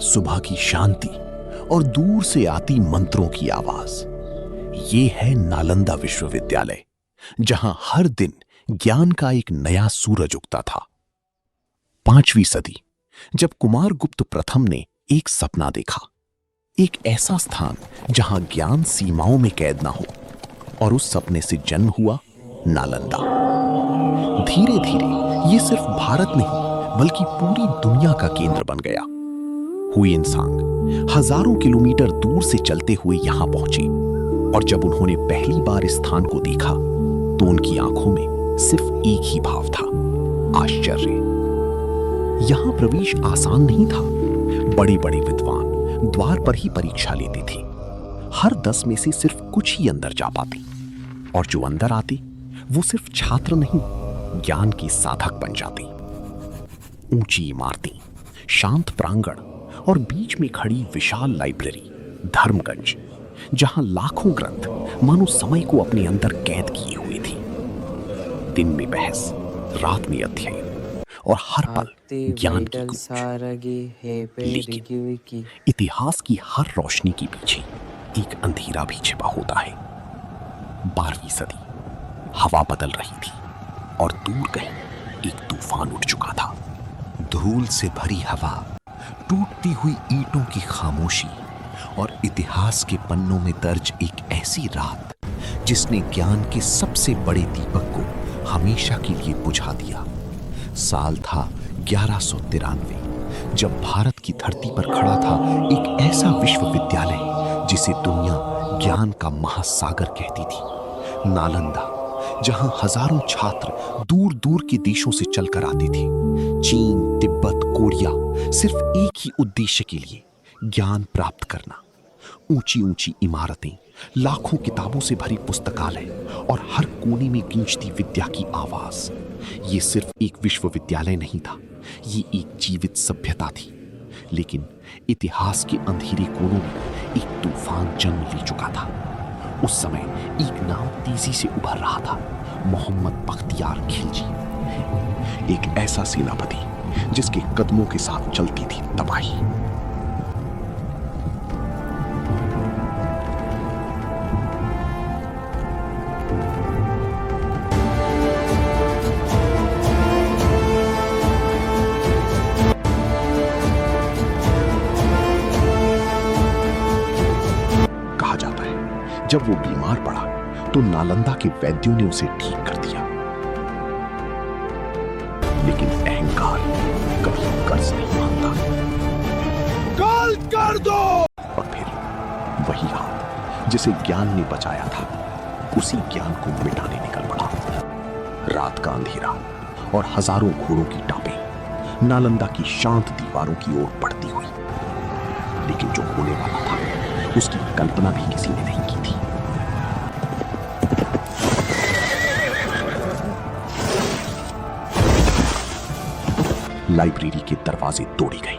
सुबह की शांति और दूर से आती मंत्रों की आवाज। ये है नालंदा विश्वविद्यालय, जहां हर दिन ज्ञान का एक नया सूरज उगता था। 5वीं सदी, जब कुमार गुप्त प्रथम ने एक सपना देखा, एक ऐसा स्थान जहां ज्ञान सीमाओं में कैद ना हो, और उस सपने से जन्म हुआ नालंदा। धीरे धीरे ये सिर्फ भारत नहीं बल्कि पूरी दुनिया का केंद्र बन गया। हुई इंसान हजारों किलोमीटर दूर से चलते हुए यहां पहुंचे, और जब उन्होंने पहली बार इस स्थान को देखा तो उनकी आंखों में सिर्फ एक ही भाव था, आश्चर्य। यहां प्रवेश आसान नहीं था। बड़े बड़े विद्वान द्वार पर ही परीक्षा लेते थे। हर 10 में से सिर्फ कुछ ही अंदर जा पाते, और जो अंदर आते वो सिर्फ छात्र नहीं, ज्ञान के साधक बन जाते। ऊंची इमारतें, शांत प्रांगण और बीच में खड़ी विशाल लाइब्रेरी, धर्मगंज, जहां लाखों ग्रंथ मानो समय को अपने अंदर कैद किए हुए थे। दिन में बहस, रात में अध्ययन, और हर पल ज्ञान की गूंज। लेकिन इतिहास की हर रोशनी के पीछे एक अंधेरा भी छिपा होता है। 12वीं सदी, हवा बदल रही थी, और दूर कहीं एक तूफान उठ चुका था। धूल से भरी हवा, टूटती हुई ईंटों की खामोशी, और इतिहास के पन्नों में दर्ज एक ऐसी रात जिसने ज्ञान के सबसे बड़े दीपक को हमेशा के लिए बुझा दिया। साल था 1193, जब भारत की धरती पर खड़ा था एक ऐसा विश्वविद्यालय जिसे दुनिया ज्ञान का महासागर कहती थी। नालंदा, जहां हजारों छात्र दूर दूर के देशों से चलकर आते थे, चीन, तिब्बत, कोरिया, सिर्फ एक ही उद्देश्य के लिए, ज्ञान प्राप्त करना। ऊंची ऊंची इमारतें, लाखों किताबों से भरी पुस्तकालय, और हर कोने में गूंजती विद्या की आवाज। ये सिर्फ एक विश्वविद्यालय नहीं था, ये एक जीवित सभ्यता थी। लेकिन इतिहास के अंधेरे कोनों में एक तूफान जन्म ले चुका था। उस समय एक नाम तेजी से उभर रहा था, मोहम्मद बख्तियार खिलजी। एक ऐसा सेनापति जिसके कदमों के साथ चलती थी तबाही। कहा जाता है जब वो बीमार पड़ा तो नालंदा के वैद्यों ने उसे ठीक कर दिया। लेकिन अहंकार कभी कर्ज नहीं मानता। कर्ज कर दो। और फिर वही हाथ जिसे ज्ञान ने बचाया था, उसी ज्ञान को मिटाने निकल पड़ा। रात का अंधेरा और हजारों घोड़ों की टापें नालंदा की शांत दीवारों की ओर बढ़ती हुई। लेकिन जो होने वाला था उसकी कल्पना भी किसी ने नहीं की थी। लाइब्रेरी के दरवाजे तोड़े गए,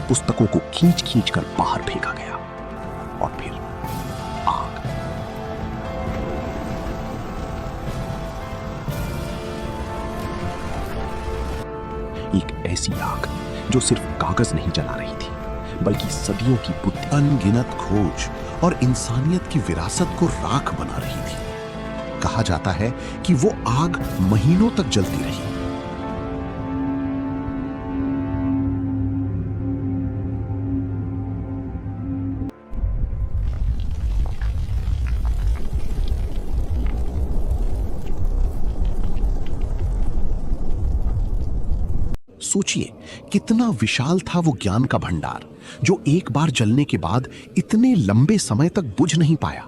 पुस्तकों को खींच खींच कर बाहर फेंका गया, और फिर आग। एक ऐसी आग जो सिर्फ कागज नहीं जला रही थी, बल्कि सदियों की बुद्धि, अनगिनत खोज और इंसानियत की विरासत को राख बना रही थी। कहा जाता है कि वो आग महीनों तक जलती रही। सोचिए कितना विशाल था वो ज्ञान का भंडार, जो एक बार जलने के बाद इतने लंबे समय तक बुझ नहीं पाया।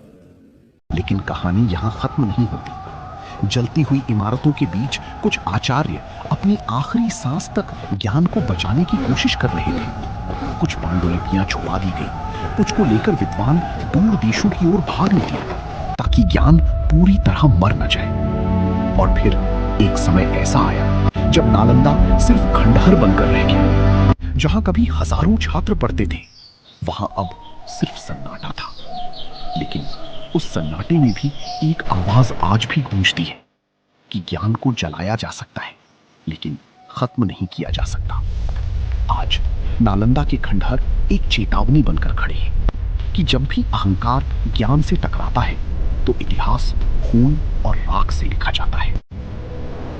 लेकिन कहानी यहां खत्म नहीं होती। जलती हुई इमारतों के बीच कुछ आचार्य अपनी आखिरी सांस तक ज्ञान को बचाने की कोशिश कर रहे थे। कुछ पांडुलिपियां छुपा दी गई, कुछ को लेकर विद्वान दूर देशों की ओर भाग निकले, ताकि ज्ञान पूरी तरह मर न जाए। और फिर एक समय ऐसा आया जब नालंदा सिर्फ खंडहर बनकर रह गया। जहां कभी हजारों छात्र पढ़ते थे, वहां अब सिर्फ सन्नाटा था। लेकिन उस सन्नाटे में भी एक आवाज आज भी गूंजती है कि ज्ञान को जलाया जा सकता है, लेकिन खत्म नहीं किया जा सकता। आज नालंदा के खंडहर एक चेतावनी बनकर खड़े हैं कि जब भी अहंकार ज्ञान से टकराता है तो इतिहास खून और राख से लिखा जाता है।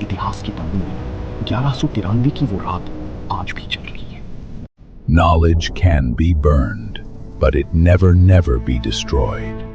इतिहास के पन्नों में 1193 की वो रात आज भी चल रही है। Knowledge can be burned, but it never be destroyed.